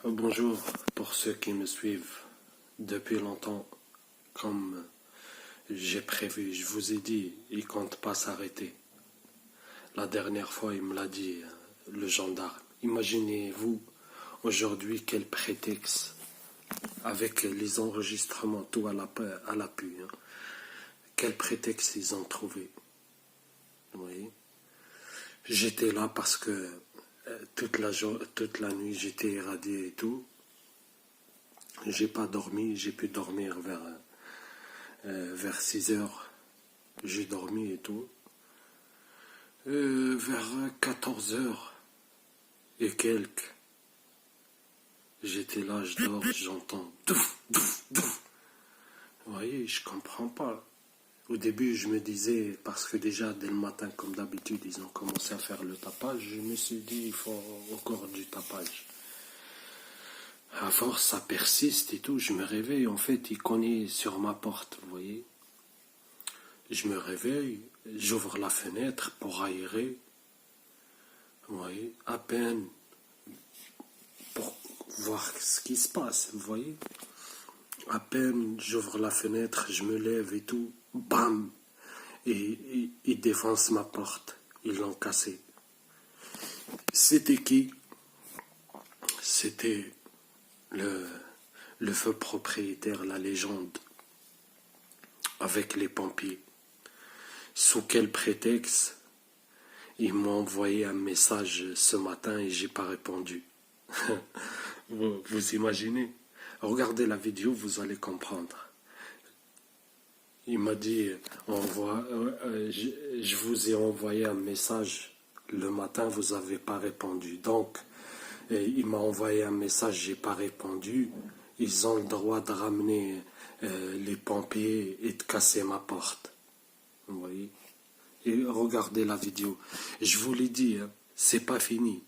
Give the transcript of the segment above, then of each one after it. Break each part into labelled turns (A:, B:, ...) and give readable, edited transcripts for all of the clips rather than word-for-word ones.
A: Bonjour pour ceux qui me suivent depuis longtemps. Comme j'ai prévu, je vous ai dit, il compte pas s'arrêter. La dernière fois, il me l'a dit, le gendarme. Imaginez-vous aujourd'hui quel prétexte, avec les enregistrements, tout à l'appui, hein. Quel prétexte ils ont trouvé. Vous voyez? J'étais là parce que toute la nuit j'étais irradié et tout. J'ai pas dormi, j'ai pu dormir vers 6 heures. J'ai dormi et tout. Vers 14 heures et quelques, j'étais là, je dors, j'entends douf, douf, douf. Vous voyez, je comprends pas. Au début, je me disais, parce que déjà, dès le matin, comme d'habitude, ils ont commencé à faire le tapage, je me suis dit, il faut encore du tapage. À force, ça persiste et tout, je me réveille, en fait, il cognait sur ma porte, vous voyez. Je me réveille, j'ouvre la fenêtre pour aérer, vous voyez, à peine pour voir ce qui se passe, vous voyez. À peine j'ouvre la fenêtre, je me lève et tout, bam, et ils défoncent ma porte, ils l'ont cassée. C'était qui? C'était le feu propriétaire, la légende, avec les pompiers. Sous quel prétexte? Ils m'ont envoyé un message ce matin et j'ai pas répondu. Vous imaginez? Regardez la vidéo, vous allez comprendre. Il m'a dit, je vous ai envoyé un message le matin, vous n'avez pas répondu. Donc, il m'a envoyé un message, j'ai pas répondu. Ils ont le droit de ramener les pompiers et de casser ma porte. Vous voyez? Et regardez la vidéo. Je vous l'ai dit, hein, c'est pas fini.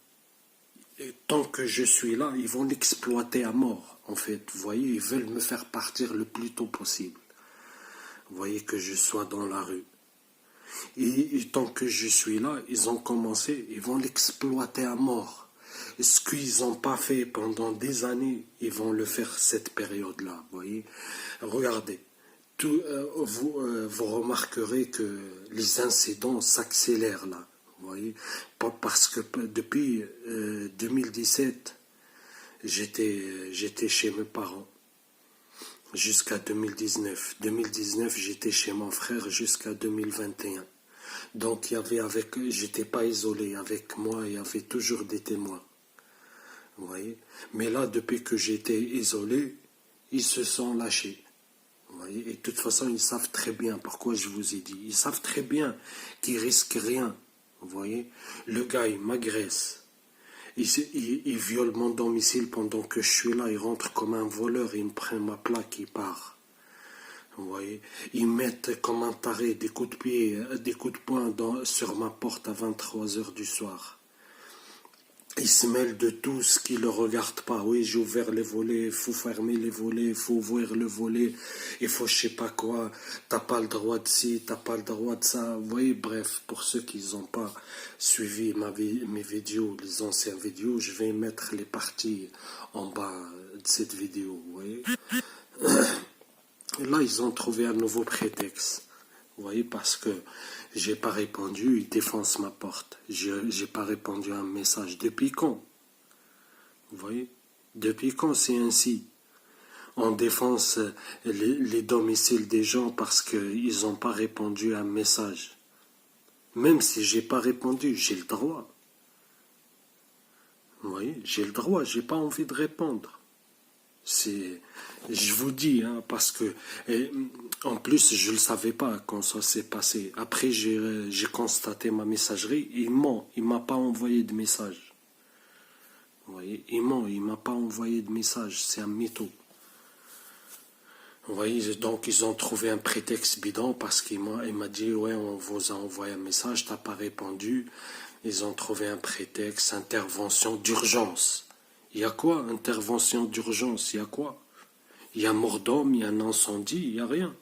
A: Et tant que je suis là, ils vont l'exploiter à mort. En fait, vous voyez, ils veulent me faire partir le plus tôt possible. Vous voyez que je sois dans la rue. Et tant que je suis là, ils ont commencé, ils vont l'exploiter à mort. Et ce qu'ils n'ont pas fait pendant des années, ils vont le faire cette période-là. Vous voyez, regardez. Vous remarquerez que les incidents s'accélèrent là. Vous voyez, parce que depuis 2017, j'étais chez mes parents jusqu'à 2019. 2019, j'étais chez mon frère jusqu'à 2021. Donc j'étais pas isolé. Avec moi, il y avait toujours des témoins. Vous voyez. Mais là, depuis que j'étais isolé, ils se sont lâchés. Vous voyez. Et de toute façon, ils savent très bien pourquoi je vous ai dit. Ils savent très bien qu'ils risquent rien. Vous voyez. Le gars, il m'agresse. Il viole mon domicile pendant que je suis là. Il rentre comme un voleur. Il me prend ma plaque. Il part. Vous voyez. Ils mettent comme un taré des coups de pied, des coups de poing sur ma porte à 23 heures du soir. Ils se mêlent de tout ce qui ne le regarde pas. Oui, j'ai ouvert les volets, il faut fermer les volets, il faut ouvrir le volet, il faut je sais pas quoi, t'as pas le droit de ci, t'as pas le droit de ça. Vous voyez, bref, pour ceux qui n'ont pas suivi mes vidéos, les anciennes vidéos, je vais mettre les parties en bas de cette vidéo, vous voyez. Et là, ils ont trouvé un nouveau prétexte. Vous voyez, parce que j'ai pas répondu, ils défoncent ma porte. J'ai pas répondu à un message. Depuis quand? Vous voyez? Depuis quand c'est ainsi? On défonce les domiciles des gens parce qu'ils n'ont pas répondu à un message. Même si j'ai pas répondu, j'ai le droit. Vous voyez? J'ai le droit, j'ai pas envie de répondre. Je vous dis, hein, parce que en plus je ne le savais pas quand ça s'est passé. Après j'ai constaté ma messagerie, il m'a pas envoyé de message. Vous voyez, il m'a pas envoyé de message, c'est un mytho. Vous voyez, donc ils ont trouvé un prétexte bidon parce qu'il m'a dit ouais, on vous a envoyé un message, t'as pas répondu. Ils ont trouvé un prétexte, intervention d'urgence. Il y a quoi, intervention d'urgence? Il y a quoi? Il y a mort d'homme, il y a un incendie, il n'y a rien.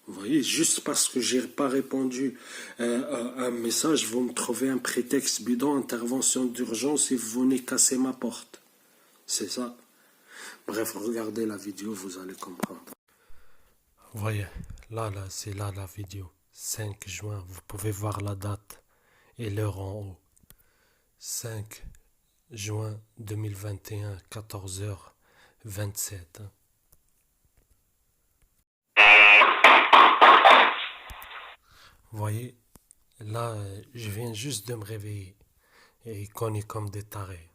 A: Vous voyez, juste parce que je n'ai pas répondu à un message, vous me trouvez un prétexte bidon, intervention d'urgence et vous venez casser ma porte. C'est ça. Bref, regardez la vidéo, vous allez comprendre. Vous voyez, là, c'est là la vidéo. 5 juin, vous pouvez voir la date et l'heure en haut. 5 juin 2021, 14h27. Vous voyez, là, je viens juste de me réveiller. Et il connaît comme des tarés.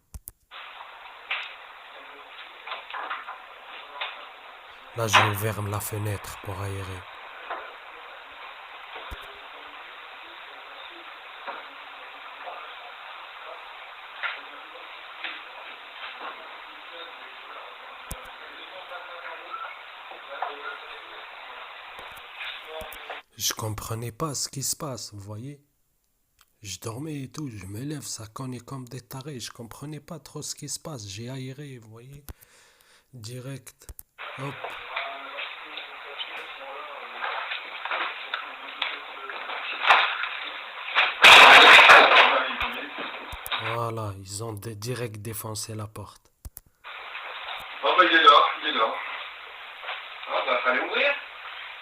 A: Là, j'ai ouvert la fenêtre pour aérer. Je comprenais pas ce qui se passe, vous voyez. Je dormais et tout, je me lève, ça connaît comme des tarés. Je comprenais pas trop ce qui se passe. J'ai aéré, vous voyez. Direct. Hop. Voilà, ils ont direct défoncé la porte.
B: Ah bah il est là, il est là. Ah bah fallait ouvrir.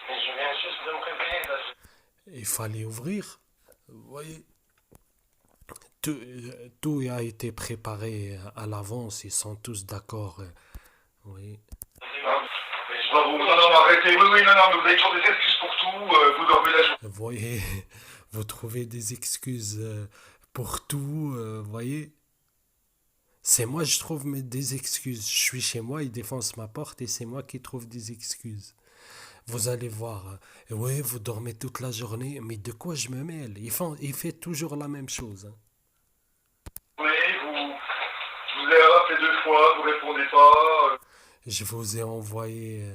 B: Mais je viens juste de me réveiller là.
A: Il fallait ouvrir, vous voyez. Tout a été préparé à l'avance, ils sont tous d'accord. Oui.
B: Non, arrêtez. Oui, non, mais vous avez toujours des excuses pour tout. Vous dormez la journée.
A: Vous voyez, vous trouvez des excuses pour tout, vous voyez. C'est moi, je trouve des excuses. Je suis chez moi, ils défoncent ma porte et c'est moi qui trouve des excuses. Vous allez voir, oui, vous dormez toute la journée, mais de quoi je me mêle? Il fait toujours la même chose.
B: Oui, je vous ai rappelé 2 fois, vous répondez pas.
A: Je vous ai envoyé...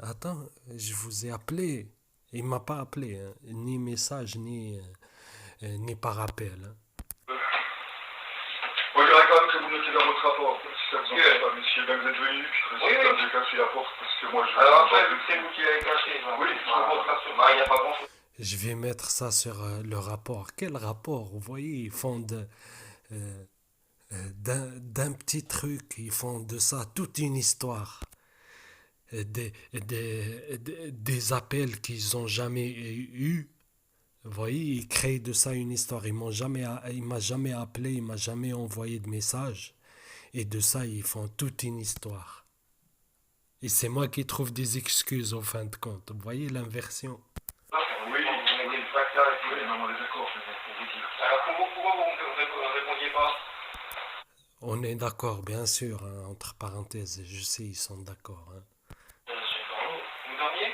A: attends, je vous ai appelé. Il m'a pas appelé, hein, ni message, ni par appel. Hein.
B: Moi, j'aimerais quand même que vous notiez dans votre rapport, si ça vous embête pas, monsieur. Ben, vous êtes venu, puis j'ai cassé la porte, parce que moi, je... Alors après, vu que c'est vous qui l'avez caché, oui, je votre rapport. Il n'y a pas grand-chose.
A: Je vais mettre ça sur le rapport. Quel rapport? Vous voyez, ils font d'un petit truc, ils font de ça toute une histoire. Des appels qu'ils n'ont jamais eus. Vous voyez, ils créent de ça une histoire. Il m'a jamais appelé, il m'a jamais envoyé de message. Et de ça, ils font toute une histoire. Et c'est moi qui trouve des excuses au fin de compte. Vous voyez l'inversion?
B: Oui, vous mettez le facteur et tout. Non, on est d'accord, pour vous dire. Alors pourquoi vous ne répondiez pas?
A: On est d'accord, bien sûr, hein, entre parenthèses. Je sais, ils sont d'accord. Hein.
B: Vous dormiez?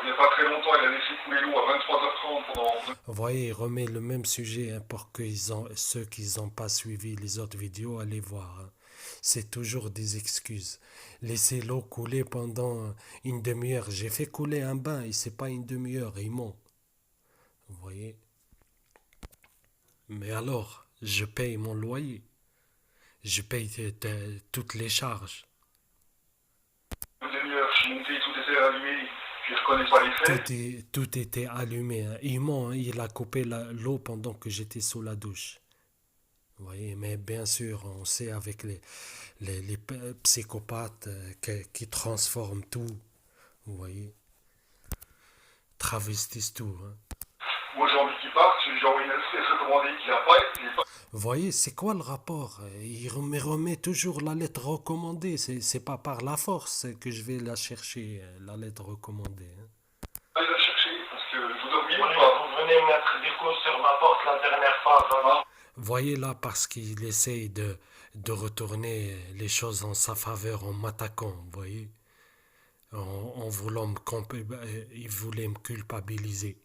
B: Il n'y a pas très longtemps, il a laissé couler l'eau à 23h30 pendant...
A: Vous voyez, il remet le même sujet hein, pour que ceux qui n'ont pas suivi les autres vidéos, allez voir. Hein. C'est toujours des excuses. Laissez l'eau couler pendant une demi-heure. J'ai fait couler un bain et c'est pas une demi-heure, ils m'ont. Vous voyez? Mais alors, je paye mon loyer. Je paye toutes les charges.
B: Une demi-heure, je suis monté, tout était allumé. Je ne reconnais pas les faits.
A: Tout était allumé. Hein. Il a coupé l'eau pendant que j'étais sous la douche. Vous voyez, mais bien sûr, on sait avec les psychopathes qui transforment tout. Vous voyez, travestissent tout. Hein.
B: Moi, j'ai envie qu'il parte. J'ai envoyé une espèce recommandée qu'il n'a pas.
A: Vous voyez, c'est quoi le rapport? Il me remet toujours la lettre recommandée. C'est pas par la force que je vais la chercher, la lettre recommandée. Hein.
B: Allez la chercher, parce que vous dormiez ou pas? Vous venez mettre des coups sur ma porte la dernière fois, vraiment.
A: Voyez là, parce qu'il essaye de retourner les choses en sa faveur en m'attaquant, vous voyez, en voulant il voulait me culpabiliser,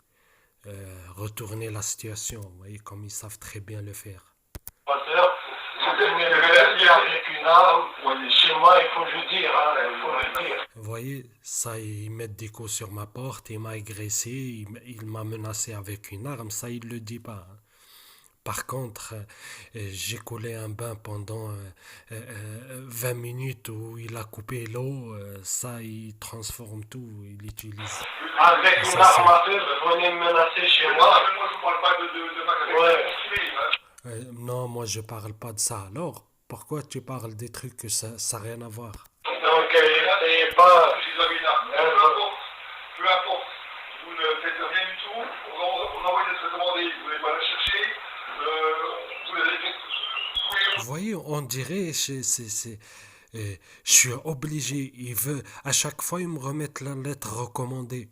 A: retourner la situation, vous voyez, comme ils savent très bien le faire.
B: Avec une arme, chez moi, il faut le dire, hein, il faut le dire.
A: Vous voyez, ça, ils mettent des coups sur ma porte, il m'a agressé, il m'a menacé avec une arme, ça, il le dit pas. Hein. Par contre, j'ai coulé un bain pendant 20 minutes où il a coupé l'eau. Ça, il transforme tout, il utilise.
B: Avec une arme à feu, vous venez me menacer chez moi. Moi, je ne parle pas de ma
A: non, moi, je parle pas de ça. Alors, Pourquoi tu parles des trucs que ça n'a rien à voir?
B: Donc, c'est pas... Peu importe, vous ne faites rien du tout, on envoie des recommandés, vous n'allez pas la chercher, vous allez faire...
A: Vous voyez, on dirait, je suis obligé. Il veut, à chaque fois, il me remettent la lettre recommandée.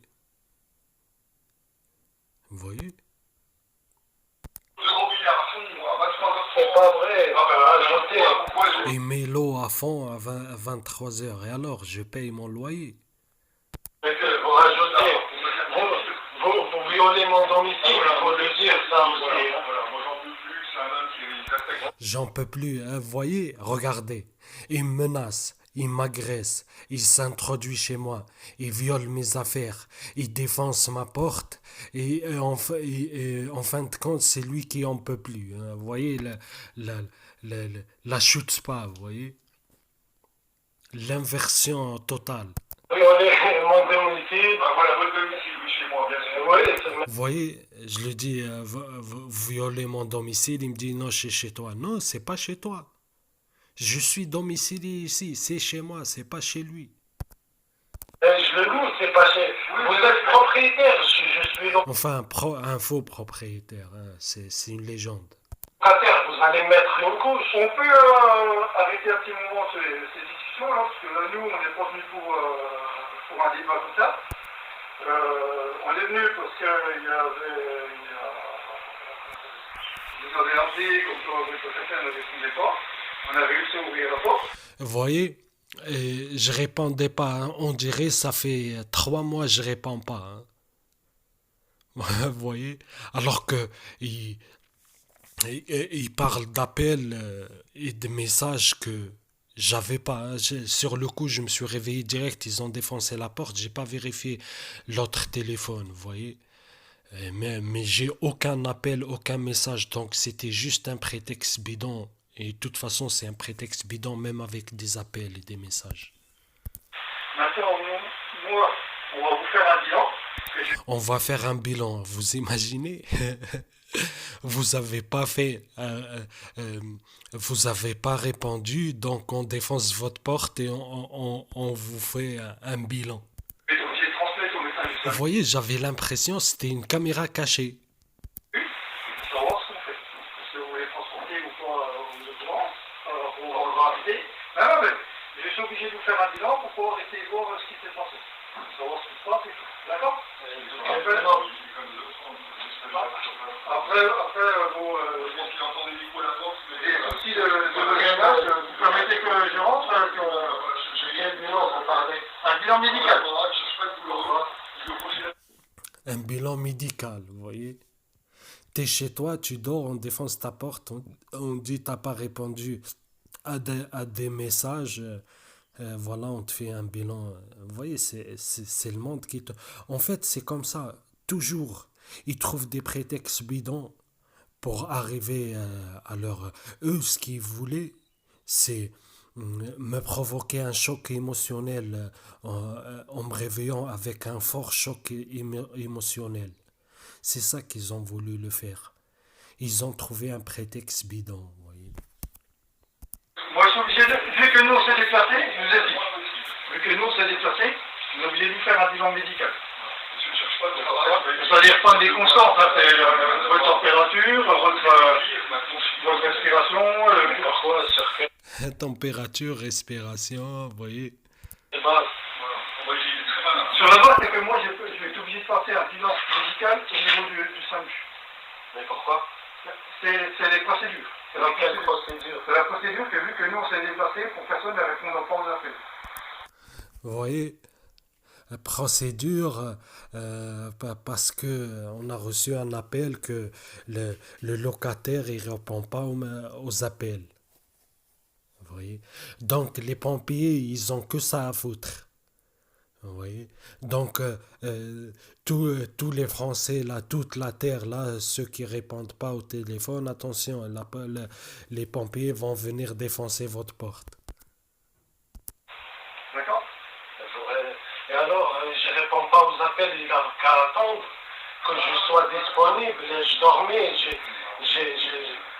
A: Vous voyez?
B: C'est pas vrai, rajouter.
A: Il met l'eau à fond à 23 heures. Et alors, je paye mon loyer.
B: Mais que vous rajoutez, vous violez mon domicile, il faut le dire ça aussi. Voilà, moi j'en peux plus, c'est un homme qui respecte.
A: J'en peux plus, hein, vous voyez? Regardez. Il me menace, il m'agresse, il s'introduit chez moi, il viole mes affaires, il défonce ma porte. Et en fin de compte, c'est lui qui en peut plus. Hein. Vous voyez, la chute pas, vous voyez? L'inversion totale.
B: Violer mon domicile. Bah voilà, votre domicile, oui, chez moi, bien sûr. Oui,
A: vous voyez, je lui dis, violer mon domicile, il me dit, non, c'est chez toi. Non, c'est pas chez toi. Je suis domicilié ici, c'est chez moi, c'est pas chez lui.
B: Je le loue, c'est pas chez... Vous êtes propriétaire, je suis
A: Enfin, un faux propriétaire, hein, c'est une légende.
B: Locataire, vous allez mettre une couche. On peut arrêter un petit moment ces discussions, là, parce que nous, on n'est pas venus pour un débat comme ça. On est venu parce qu'il y avait... Vous avez appelé, comme quoi votre secrétaire ne répondait pas. On a réussi à ouvrir la porte.
A: Vous voyez, je répondais pas. Hein. On dirait ça fait 3 mois je réponds pas. Hein. Vous voyez, alors que il parle d'appels et de messages que j'avais pas. Hein. Sur le coup, je me suis réveillé direct. Ils ont défoncé la porte. J'ai pas vérifié l'autre téléphone. Vous voyez. Mais j'ai aucun appel, aucun message. Donc c'était juste un prétexte bidon. Et de toute façon, c'est un prétexte bidon, même avec des appels et des messages.
B: Maintenant, moi, on va vous faire un bilan.
A: On va faire un bilan, vous imaginez? Vous avez pas fait, vous avez pas répondu, donc on défonce votre porte et on vous fait un bilan.
B: Mais donc j'ai transmettre au médecin du
A: Vous voyez, j'avais l'impression que c'était une caméra cachée.
B: savoir ce qu'on fait. Si vous voulez transporter ou pas aux assurances, on va arrêter. Non, mais je suis obligé de vous faire un bilan pour pouvoir essayer de voir ce qui s'est passé. Savoir ce qui se passe et tout. D'accord? Après, vous entendez l'écho à la porte, les soucis de langage, vous permettez que je rentre, quel bilan vous parlez? Un bilan médical.
A: Un bilan médical, vous voyez. T'es chez toi, tu dors, on défonce ta porte, on dit t'as pas répondu à des messages, voilà, on te fait un bilan. Vous voyez, c'est le monde qui te... En fait, c'est comme ça, toujours. Ils trouvent des prétextes bidons pour arriver à leur... Eux, ce qu'ils voulaient, c'est me provoquer un choc émotionnel en me réveillant avec un fort choc émotionnel. C'est ça qu'ils ont voulu le faire. Ils ont trouvé un prétexte bidon, vous voyez.
B: Moi, je suis obligé de... Vu que nous, on s'est déplacé, je vous ai dit. Vu que nous, on s'est déplacé, on est obligé de vous faire un bilan médical. C'est-à-dire pas des constantes, hein, c'est votre température, votre respiration,
A: Température, respiration, vous voyez.
B: Sur la base, c'est que moi, je vais être obligé de passer un bilan médical au niveau du SAMU. Mais pourquoi? C'est les procédures. C'est la procédure. C'est la procédure que vu que nous, on s'est déplacé, pour personne ne répond pas aux appels.
A: Vous voyez, procédure, parce que on a reçu un appel que le locataire il répond pas aux appels. Vous voyez, donc les pompiers ils ont que ça à foutre. Vous voyez, donc tous les Français là, toute la terre là, ceux qui répondent pas au téléphone, attention, les pompiers vont venir défoncer votre porte.
B: D'accord? Et alors, je réponds pas aux appels, il a qu'à attendre que je sois disponible. Je dormais,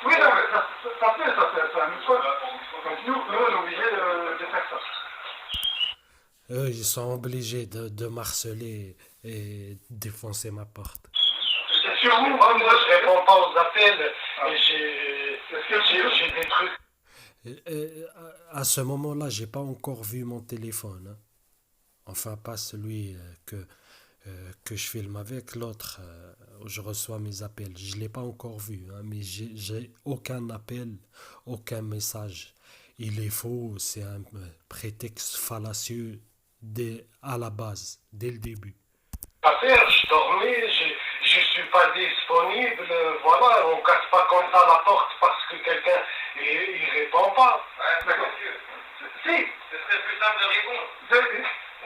B: Oui, non, mais ça fait, c'est un autre code. Donc nous, on est obligé de faire ça.
A: Eux, ils sont obligés de m'harceler et défoncer ma porte.
B: C'est sur vous, moi, je réponds pas aux appels, et j'ai des trucs.
A: À ce moment-là, j'ai pas encore vu mon téléphone, hein. Enfin, pas celui que je filme avec, l'autre où je reçois mes appels. Je l'ai pas encore vu, hein, mais j'ai aucun appel, aucun message. Il est faux, c'est un prétexte fallacieux à la base, dès le début.
B: Affaire, je dormais, je suis pas disponible, voilà, on casse pas comme ça la porte parce que quelqu'un il répond pas. Ouais, d'accord. Si. Ce serait plus simple de répondre.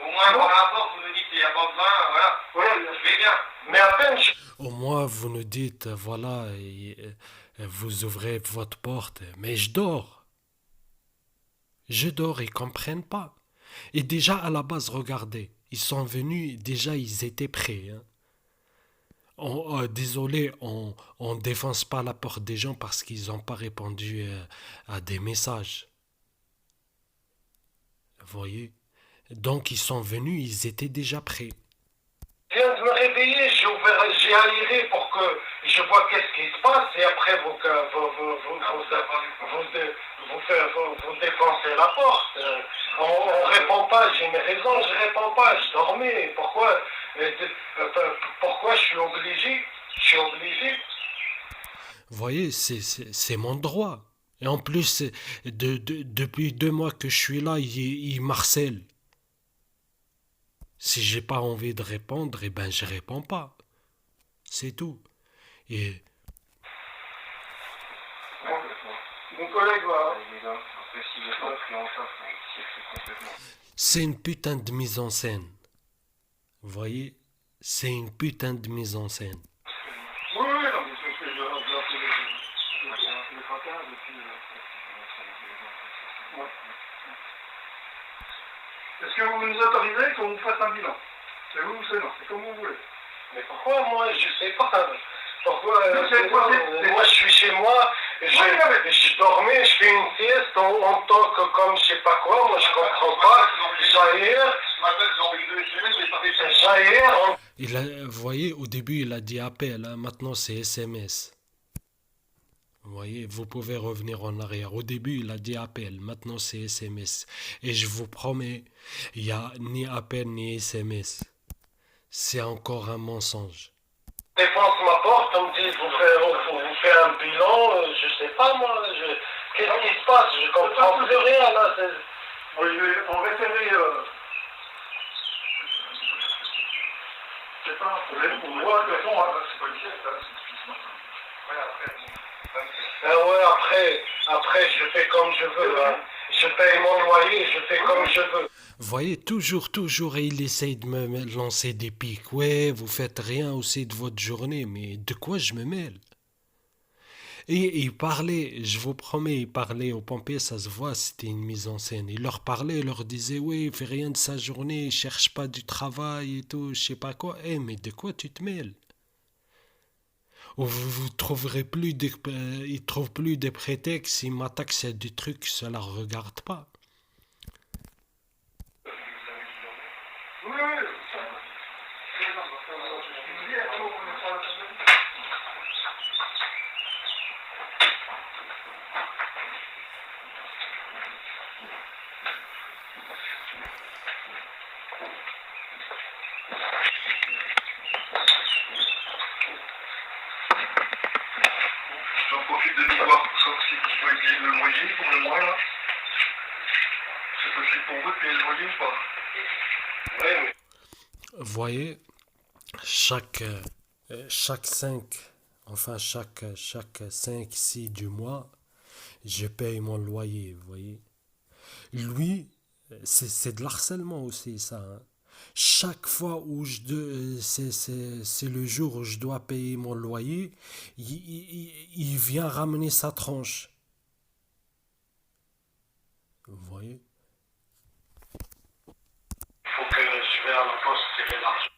B: Au moins, par rapport, vous nous dites qu'il n'y a pas besoin, voilà. Ouais, je vais bien. Mais à peine
A: Au moins, vous nous dites, voilà, vous ouvrez votre porte, mais je dors. Je dors, ils comprennent pas. Et déjà, à la base, regardez, ils sont venus, déjà, ils étaient prêts, hein. Désolé, on défonce pas la porte des gens parce qu'ils n'ont pas répondu à des messages. Vous voyez? Donc, ils sont venus, ils étaient déjà prêts.
B: Je viens de me réveiller, j'ai aéré pour que je vois qu'est-ce qui se passe et après vous défoncez la porte. On répond pas, j'ai une raison, je réponds pas, je dormais. Pourquoi je suis obligé? Je suis obligé.
A: Vous voyez, c'est mon droit. Et en plus, depuis 2 mois que je suis là, il m'harcèle. Si j'ai pas envie de répondre, eh ben je réponds pas. C'est tout. Et
B: Mon collègue va.
A: c'est une putain de mise en scène. Vous voyez, c'est une putain de mise en scène.
B: Oui, non, mais c'est ce que je les fracas depuis. Ouais. Est-ce que vous nous autorisez qu'on vous fasse un bilan? C'est vous ou c'est non? C'est comme vous voulez. Mais pourquoi moi je sais pas? Pourquoi moi je suis chez moi, je dormais, je fais une sieste, on toque comme je sais pas quoi, moi je comprends pas, j'aère.
A: Vous voyez, au début il a dit appel, hein, maintenant c'est SMS. Vous voyez, vous pouvez revenir en arrière. Au début, il a dit appel, maintenant c'est SMS. Et je vous promets, il n'y a ni appel ni SMS. C'est encore un mensonge.
B: Défonce ma porte, on me dit, vous faites un bilan, je sais pas moi, qu'est-ce qui se passe? Je comprends plus rien là. On référer, c'est pas un problème pour moi, de toute façon, c'est pas une sieste, après, je fais comme je veux, hein. Je paye mon loyer, je fais comme je veux.
A: Vous voyez, toujours, il essaye de me lancer des pics. Ouais, vous faites rien aussi de votre journée, mais de quoi je me mêle? Et il parlait, je vous promets, il parlait aux pompiers, ça se voit, c'était une mise en scène. Il leur parlait, il leur disait, oui, il fait rien de sa journée, il cherche pas du travail et tout, je sais pas quoi. Eh, mais de quoi tu te mêles? Ou vous trouverez plus ils trouvent plus des prétextes, ils m'attaquent sur des trucs, ça leur regarde pas.
B: J'en profite de voir pour savoir si vous pouvez payer le loyer pour le mois là. C'est possible pour vous de payer le loyer ou pas? Oui, mais...
A: Vous voyez, chaque 5-6 du mois, je paye mon loyer, vous voyez. Lui, c'est de l'harcèlement aussi, ça, hein. Chaque fois où c'est le jour où je dois payer mon loyer, il vient ramener sa tranche. Vous voyez?
B: Il faut que je vais à la poste tirer l'argent.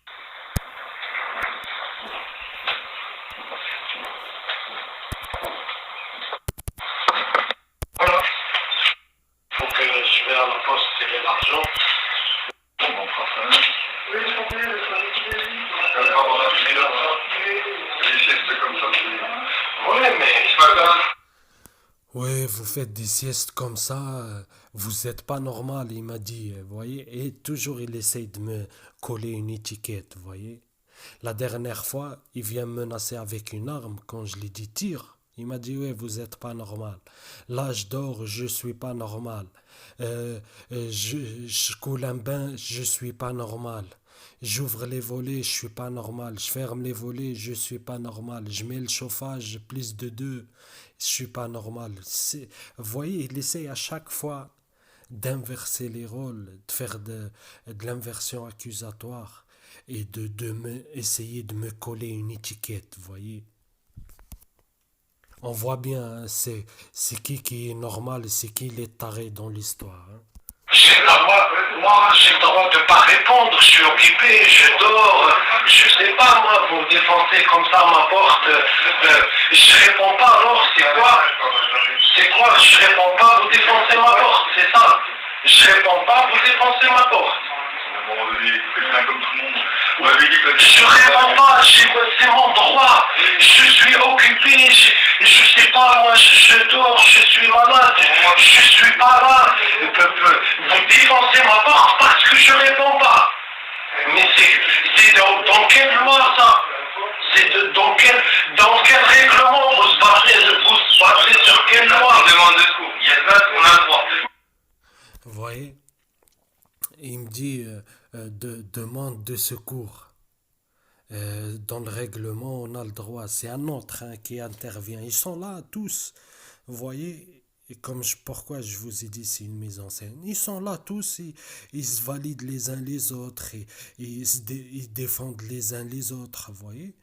C: à la poste tirer l'argent.
B: Oui, je comprends, les siestes comme ça,
C: Ouais, mais ce matin.
A: Ouais, vous faites des siestes comme ça, vous êtes pas normal, il m'a dit, vous voyez. Et toujours il essaye de me coller une étiquette, vous voyez. La dernière fois, il vient me menacer avec une arme quand je lui dis tire. Il m'a dit ouais, vous êtes pas normal. Là, je dors, je suis pas normal. Je coule un bain, je suis pas normal. J'ouvre les volets, je suis pas normal. Je ferme les volets, je suis pas normal. Je mets le chauffage plus de 2, je suis pas normal. Vous voyez, il essaie à chaque fois d'inverser les rôles, de faire de l'inversion accusatoire et essayer de me coller une étiquette, vous voyez. On voit bien, hein, c'est qui est normal et c'est qui les tarés dans l'histoire. Hein.
C: J'ai le droit de pas répondre, je suis occupé, je dors, je sais pas moi, vous me défoncez comme ça à ma porte, je réponds pas alors, c'est quoi, je réponds pas, vous défoncez ma porte, c'est ça, je réponds pas, vous défoncez ma porte.
B: Quelqu'un comme tout le monde.
C: Je réponds pas, c'est mon droit, je suis occupé, je sais pas moi, je dors, je suis malade, je suis pas là, vous défoncez ma porte parce que je réponds pas. Mais c'est dans quelle loi ça? Dans quel règlement vous se basez sur quelle loi?
B: On demande de secours, il y a ça, on a le droit.
A: Vous voyez, il me dit demande de secours. Dans le règlement, on a le droit. C'est un autre qui intervient. Ils sont là tous. Vous voyez, et pourquoi je vous ai dit c'est une mise en scène. Ils sont là tous. Ils se valident les uns les autres. Ils défendent les uns les autres. Vous voyez.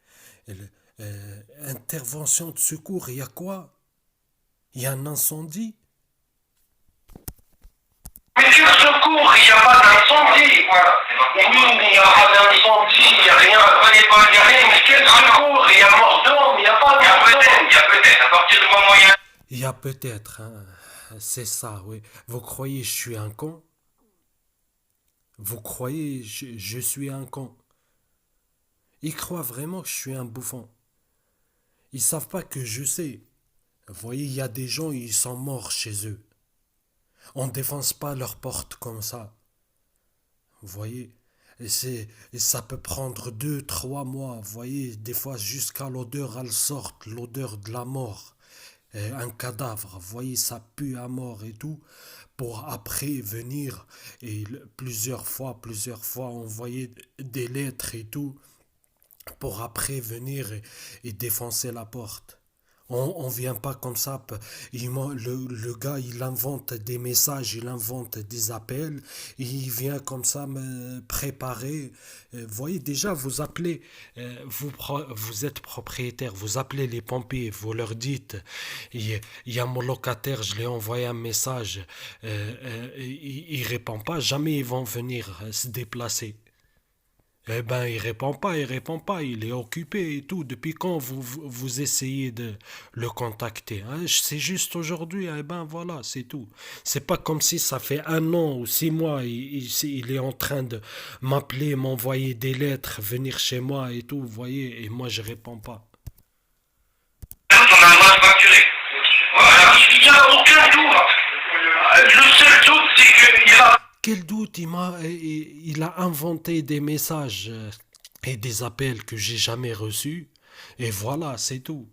A: Intervention de secours, il y a quoi? Il y a un incendie.
C: Mais quel secours? Il n'y a pas d'incendie.
B: Voilà,
C: Oui, mais il n'y a pas d'incendie, il n'y a rien. Mais quel secours? Il y a mort d'homme, il n'y a pas d'homme.
B: Il y a peut-être, à partir du moment où il y a...
A: Il y a peut-être, hein, c'est ça, oui. Vous croyez je suis un con? Vous croyez je suis un con? Ils croient vraiment que je suis un bouffon. Ils savent pas que je sais. Vous voyez, il y a des gens, ils sont morts chez eux. On ne défonce pas leurs portes comme ça. Vous voyez, et ça peut prendre 2, 3 mois. Vous voyez, des fois jusqu'à l'odeur, elle sort, l'odeur de la mort. Un cadavre, vous voyez, ça pue à mort et tout. Pour après venir, et plusieurs fois, envoyer des lettres et tout. Pour après venir et défoncer la porte. On vient pas comme ça. Le gars, il invente des messages, il invente des appels. Il vient comme ça me préparer. Vous voyez, déjà, vous appelez, vous êtes propriétaire, vous appelez les pompiers, vous leur dites, il y a mon locataire, je lui ai envoyé un message. Il répond pas, jamais ils vont venir se déplacer. Eh ben, il répond pas, il est occupé et tout. Depuis quand vous essayez de le contacter, hein? C'est juste aujourd'hui, eh ben voilà, c'est tout. C'est pas comme si ça fait 1 an ou 6 mois, il est en train de m'appeler, m'envoyer des lettres, venir chez moi et tout, vous voyez, et moi je réponds pas.
C: On a le droit de facturer. Voilà, il n'y a aucun doute. Le seul doute, c'est qu'il a...
A: Quel doute, il a inventé des messages et des appels que j'ai jamais reçus. Et voilà, c'est tout.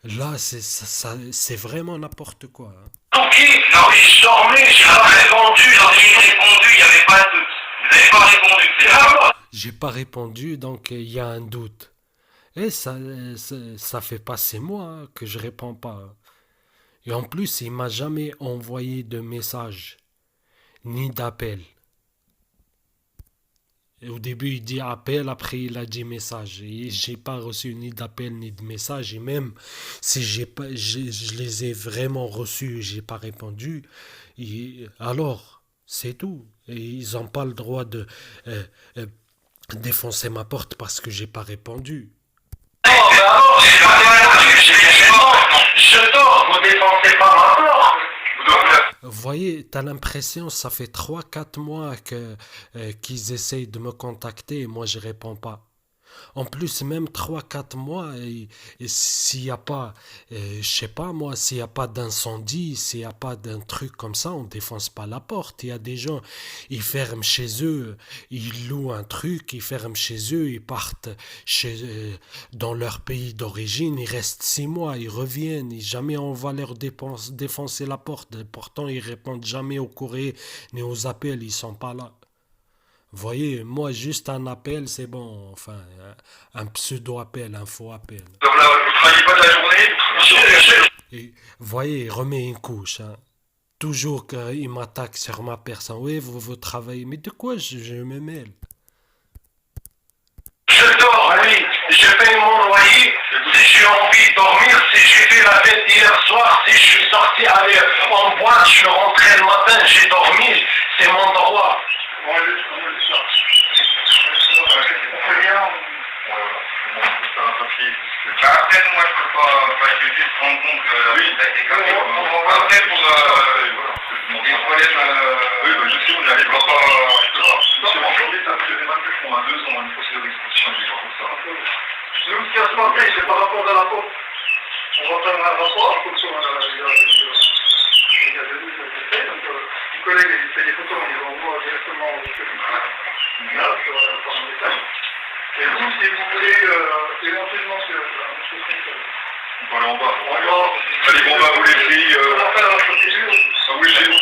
A: Là, c'est vraiment n'importe quoi. Hein.
C: Ok, non mais je dormais, j'ai pas répondu, il n'y avait pas de doute. Vous n'avez pas répondu, c'est grave.
A: J'ai pas répondu, donc il y a un doute. Et ça fait pas 6 mois hein, que je réponds pas. Et en plus, il m'a jamais envoyé de message. Ni d'appel. Et au début, il dit appel, après il a dit message. Et j'ai pas reçu ni d'appel ni de message. Et même si je les ai vraiment reçus, j'ai pas répondu. Alors, c'est tout. Et ils n'ont pas le droit de défoncer ma porte parce que j'ai pas répondu.
C: Non, mais alors, je dors, vous défoncez pas ma porte.
A: Vous voyez, t'as l'impression, ça fait 3 4 mois qu'ils essayent de me contacter et moi je réponds pas. En plus, même 3 4 mois, et s'il n'y a pas, je sais pas moi, s'il n'y a pas d'incendie, s'il n'y a pas d'un truc comme ça, on défonce pas la porte. Il y a des gens, ils ferment chez eux, ils louent un truc, ils ferment chez eux, ils partent dans leur pays d'origine, ils restent 6 mois, ils reviennent, et jamais on va leur défoncer la porte. Pourtant, ils répondent jamais au courrier ni aux appels, ils sont pas là. Vous voyez, moi, juste un appel, c'est bon. Enfin, un pseudo-appel, un faux appel.
C: Donc là, vous ne travaillez pas de la journée.
A: Et vous voyez, il remet une couche, hein. Toujours qu'il m'attaque sur ma personne. Oui, vous travaillez. Mais de quoi je me mêle?
C: Je dors, oui. Je paye mon loyer. Si j'ai envie de dormir, si j'ai fait la fête hier soir, si je suis sorti aller en boîte, je suis rentré le matin, j'ai dormi, c'est mon droit. On fait bien. Après, moi, je peux pas éviter de prendre compte que la vie a été cassée. On va après pour des problèmes. Oui, je sais, on n'arrivera pas. C'est bon, aujourd'hui, ça fait des que font un 2 ans, une procédure d'expulsion, des gens comme ça. Nous, ce qui a se passé, c'est par rapport à la porte. On va faire un rapport en fonction de la donc, le collègue, il fait des photos, on les envoie directement au là, sur un message. Et vous, si vous voulez éventuellement sur un truc, on va aller en bas. Allez, on va vous laisser. On va faire la procédure. Ah oui, je vais vous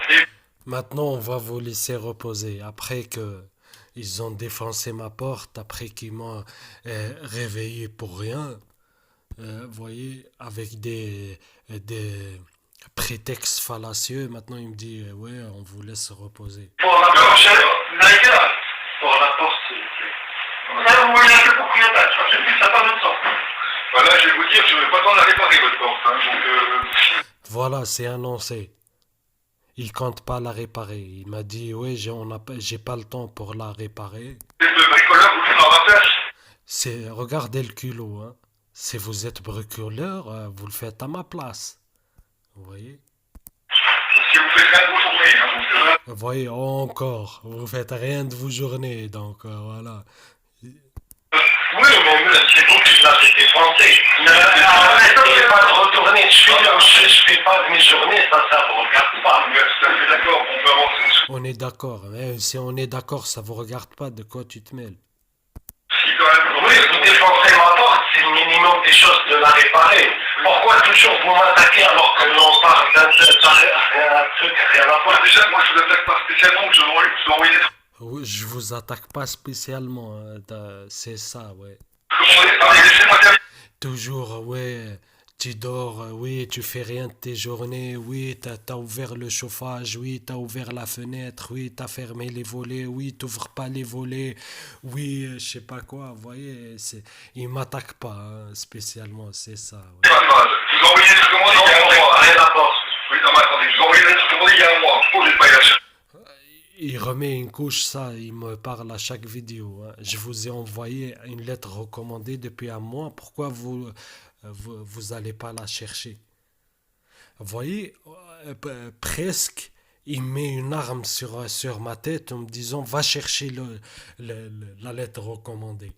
C: poser.
A: Maintenant, on va vous laisser reposer. Après que ils ont défoncé ma porte, après qu'ils m'ont réveillé pour rien, vous voyez, avec des prétextes fallacieux, maintenant il me dit, ouais, on vous laisse reposer.
C: Pour la porte, pour la porte, s'il vous plaît. Là, vous voyez le propriétaire, ça suffit, ça n'a pas de sens. Voilà, je vais vous dire, je ne vais pas t'en réparer votre porte. Hein, donc,
A: Voilà, c'est annoncé. Il compte pas la réparer. Il m'a dit, ouais, j'ai pas le temps pour la réparer.
C: Le bricoleur, vous le faites à ma place.
A: Regardez le culot, hein. Si vous êtes bricoleur, vous le faites à ma place. Vous voyez?
C: Si vous faites rien de vos journées, hein,
A: Vous voyez, encore, vous faites rien de vos journées, donc voilà.
C: Oui, mais c'est vous qui l'avez défoncé. Je ne pas de retourner, je fais pas de mes journées, ça vous regarde pas. Mais tout à fait d'accord, on peut avancer.
A: On est d'accord, mais si on est d'accord, ça vous regarde pas, de quoi tu te mêles?
C: Si quand même, oui, vous défoncez ma porte, c'est le minimum des choses de la réparer. Pourquoi toujours vous m'attaquez alors que l'on parle d'un truc rien à voir? Déjà, moi je vous attaque pas spécialement, je vous envoie des trucs.
A: Oui, je vous attaque pas spécialement, hein, c'est ça, ouais.
C: Laissez-moi terminer.
A: Toujours, ouais, tu dors, oui, tu fais rien de tes journées, oui, t'as ouvert le chauffage, oui, t'as ouvert la fenêtre, oui, t'as fermé les volets, oui, t'ouvres pas les volets, oui, je sais pas quoi, vous voyez, il m'attaque pas, hein, spécialement, c'est ça, ouais.
C: Vous envoyez des trucs commandés il y a un mois, rien à voir. Oui, non, mais attendez, je vous envoyez des trucs commandés il y a un mois, vous n'êtes pas y acheter.
A: Il remet une couche, ça, il me parle à chaque vidéo, hein. Je vous ai envoyé une lettre recommandée depuis un mois. Pourquoi vous allez pas la chercher? Vous voyez, presque, il met une arme sur ma tête en me disant, va chercher la lettre recommandée.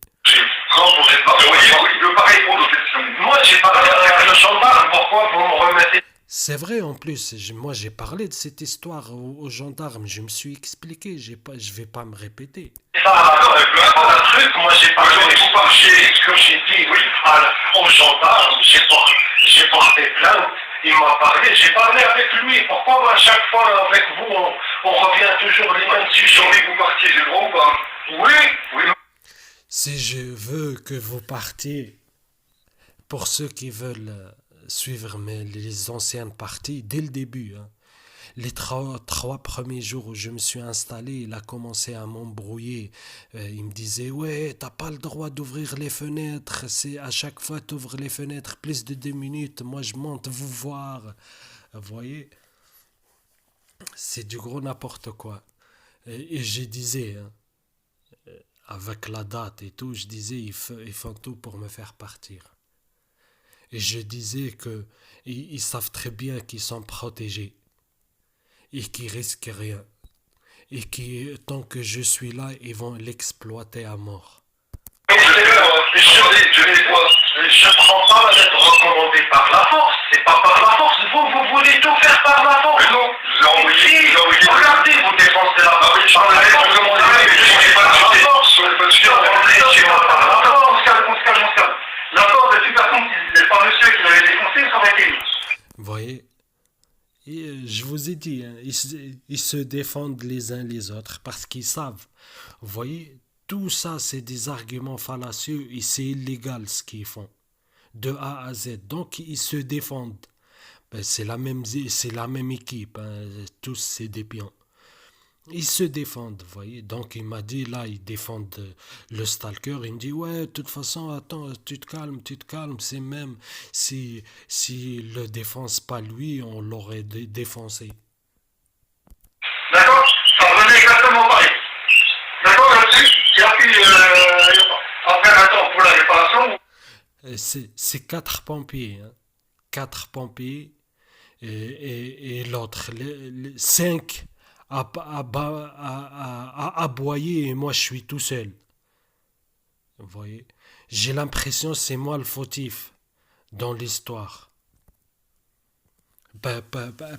C: Quand vous êtes pas, vous voyez, il ne veut pas répondre aux questions. Moi, j'ai parlé avec le gendarme, pourquoi vous me remettez?
A: C'est vrai en plus, moi j'ai parlé de cette histoire aux gendarmes, je me suis expliqué, je vais pas me répéter.
C: Ça, un truc, moi j'ai parlé, ce que j'ai dit oui, aux gendarmes, j'ai porté plainte, il m'a parlé, j'ai parlé avec lui. Pourquoi à chaque fois avec vous, on revient toujours les mêmes sujets? J'ai envie que vous partiez, j'ai le droit ou pas? Oui.
A: Si je veux que vous partiez, pour ceux qui veulent suivre les anciennes parties, dès le début, hein, les trois premiers jours où je me suis installé, il a commencé à m'embrouiller. Il me disait, ouais, t'as pas le droit d'ouvrir les fenêtres. C'est à chaque fois t'ouvres les fenêtres plus de 2 minutes. Moi, je monte vous voir. Vous voyez, c'est du gros n'importe quoi. Et je disais, hein, avec la date et tout, je disais, ils font tout pour me faire partir. Et je disais que ils savent très bien qu'ils sont protégés. et qui risquent rien. Et qui, tant que je suis là, ils vont l'exploiter à mort.
C: Je ne prends pas d'être recommandé par la force, c'est pas par la force, vous voulez tout faire par la force.
B: Mais non, vous avez envoyé.
C: Regardez, vous défoncez la force.
B: Je ne suis pas par la force, on n'est pas sûr. On se calme. La force, de toute façon, si c'est pas monsieur qui l'avait défoncé, ça aurait été lui.
A: Vous voyez? Et je vous ai dit, hein, ils se défendent les uns les autres parce qu'ils savent. Vous voyez, tout ça, c'est des arguments fallacieux et c'est illégal ce qu'ils font, de A à Z. Donc, ils se défendent. Ben, c'est la même équipe, hein, tous c'est des pions. Ils se défendent, vous voyez. Donc, il m'a dit, là, ils défendent le stalker. Il me dit, ouais, de toute façon, attends, tu te calmes. C'est même si le défense pas lui, on l'aurait défoncé.
B: D'accord? Ça revenait exactement pareil. D'accord là-dessus? Et puis, après, attends, pour la réparation.
A: C'est 4 pompiers, hein. 4 pompiers et l'autre, 5 à aboyer et moi je suis tout seul. Vous voyez, j'ai l'impression que c'est moi le fautif dans l'histoire.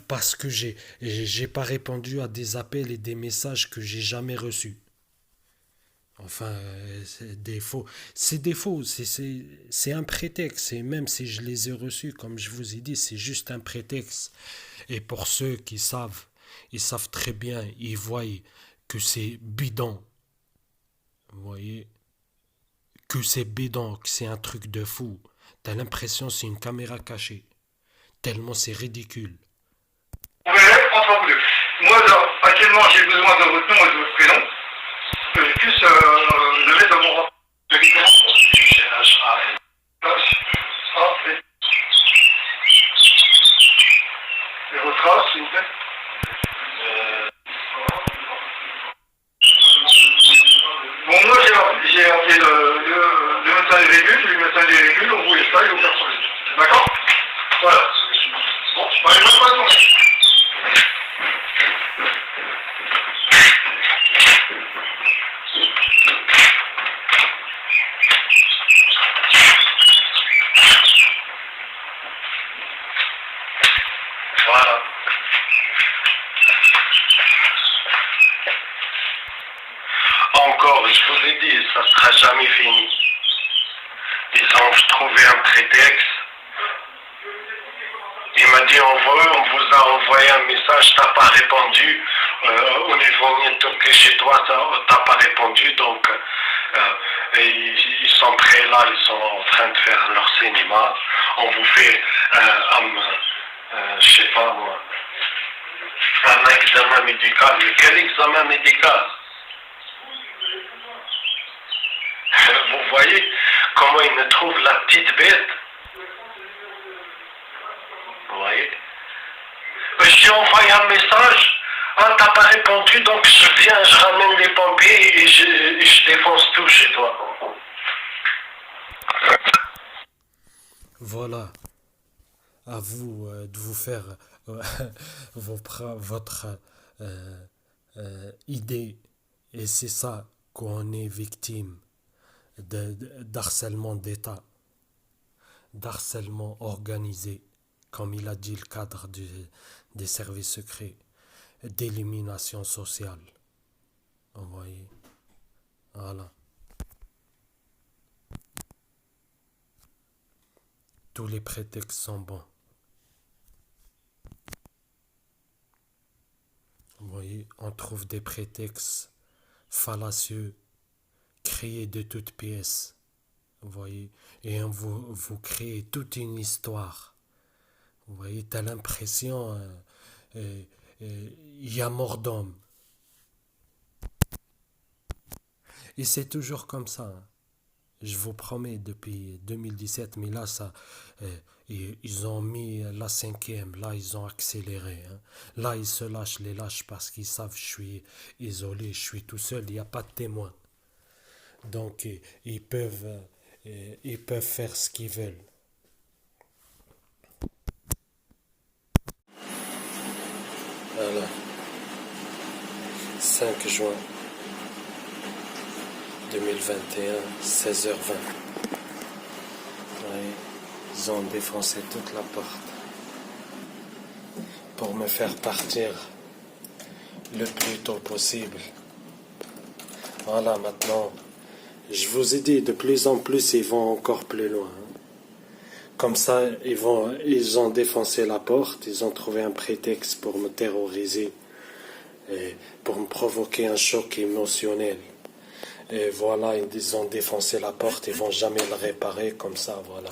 A: Parce que j'ai pas répondu à des appels et des messages que j'ai jamais reçus. Enfin, c'est des faux. C'est un prétexte. Et même si je les ai reçus, comme je vous ai dit, c'est juste un prétexte. Et pour ceux qui savent, ils savent très bien, ils voient que c'est bidon. Vous voyez? Que c'est bidon, que c'est un truc de fou. T'as l'impression que c'est une caméra cachée. Tellement c'est ridicule.
B: Vous verrez, entre vous deux. Moi, là, actuellement, j'ai besoin de votre nom et de votre prénom. Que je puisse le mettre dans mon rapport de licence. Et votre âge, s'il vous plaît? Bon, moi, j'ai appelé le médecin des régules, le médecin des régules, on voulait ça, il vous faire changer. D'accord? Voilà. Bon, allez, bonne journée.
C: Voilà. Encore, je vous ai dit, ça ne sera jamais fini. Ils ont trouvé un prétexte. Il m'a dit, on vous a envoyé un message, t'as pas répondu. On est venu toquer chez toi, t'as pas répondu. Donc, ils sont prêts là, ils sont en train de faire leur cinéma. On vous fait je sais pas moi, un examen médical. Mais quel examen médical? Vous voyez comment ils me trouvent la petite bête? Vous voyez? J'ai envoyé un message. Ah, t'as pas répondu, donc je viens, je ramène les pompiers et je défonce tout chez toi.
A: Voilà. À vous de vous faire votre idée. Et c'est ça qu'on est victime d'harcèlement d'État, d'harcèlement organisé, comme il a dit le cadre des services secrets, d'élimination sociale. Vous voyez? Voilà. Tous les prétextes sont bons. Vous voyez, on trouve des prétextes fallacieux, créés de toutes pièces. Vous voyez, et vous créez toute une histoire. Vous voyez, t'as l'impression il y a mort d'homme. Et c'est toujours comme ça. Hein. Je vous promets, depuis 2017, mais là, ils ont mis la 5e, là, ils ont accéléré. Hein. Là, ils se lâchent parce qu'ils savent que je suis isolé, je suis tout seul, il n'y a pas de témoin. Donc, ils peuvent faire ce qu'ils veulent. Voilà. 5 juin 2021, 16h20. Oui, ils ont défoncé toute la porte pour me faire partir le plus tôt possible. Voilà, maintenant, je vous ai dit, de plus en plus, ils vont encore plus loin. Comme ça, ils ont défoncé la porte, ils ont trouvé un prétexte pour me terroriser et pour me provoquer un choc émotionnel. Et voilà, ils ont défoncé la porte, ils vont jamais le réparer, comme ça, voilà.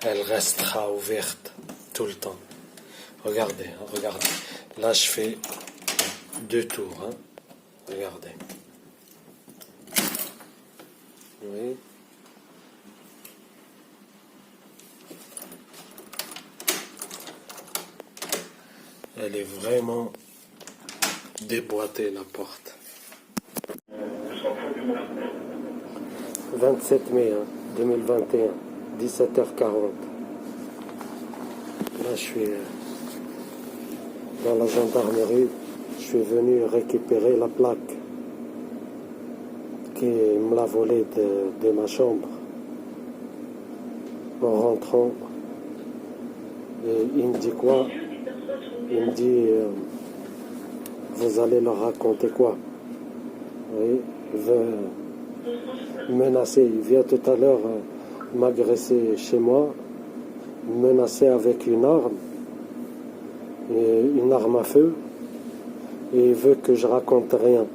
A: Elle restera ouverte tout le temps. Regardez, regardez. Là, je fais 2 tours, hein. Regardez. Oui. Elle est vraiment déboîtée, la porte. 27 mai 2021, 17h40. Là, je suis dans la gendarmerie. Je suis venu récupérer la plaque qui me l'a volée de ma chambre en rentrant. Et il me dit quoi? Il me dit vous allez leur raconter quoi? Oui, il veut menacer. Il vient tout à l'heure m'agresser chez moi, menacer avec une arme à feu, et il veut que je raconte rien.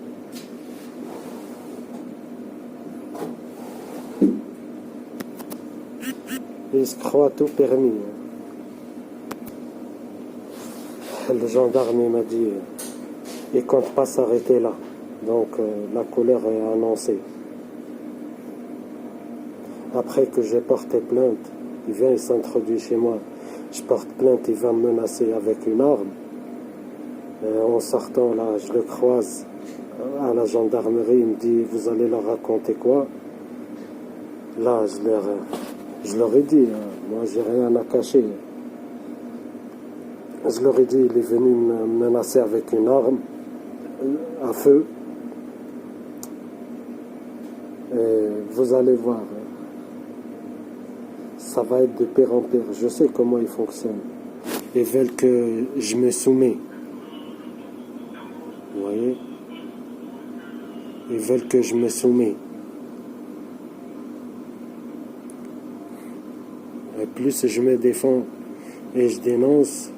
A: Il se croit tout permis. Le gendarme il m'a dit il compte pas s'arrêter là, donc la colère est annoncée. Après que j'ai porté plainte, il vient, il s'introduit chez moi, je porte plainte, il va me menacer avec une arme. En sortant là, je le croise à la gendarmerie, il me dit vous allez leur raconter quoi? Là je leur ai dit, moi j'ai rien à cacher. Je leur ai dit, il est venu me menacer avec une arme à feu. Et vous allez voir, ça va être de pire en pire. Je sais comment ils fonctionnent. Ils veulent que je me soumets. Vous voyez? Ils veulent que je me soumets. Et plus je me défends et je dénonce,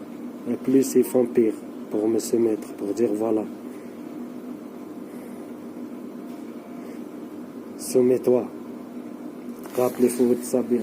A: et plus ils font pire pour me soumettre, pour dire voilà. Soumets-toi. Rappelez-vous de ça bien.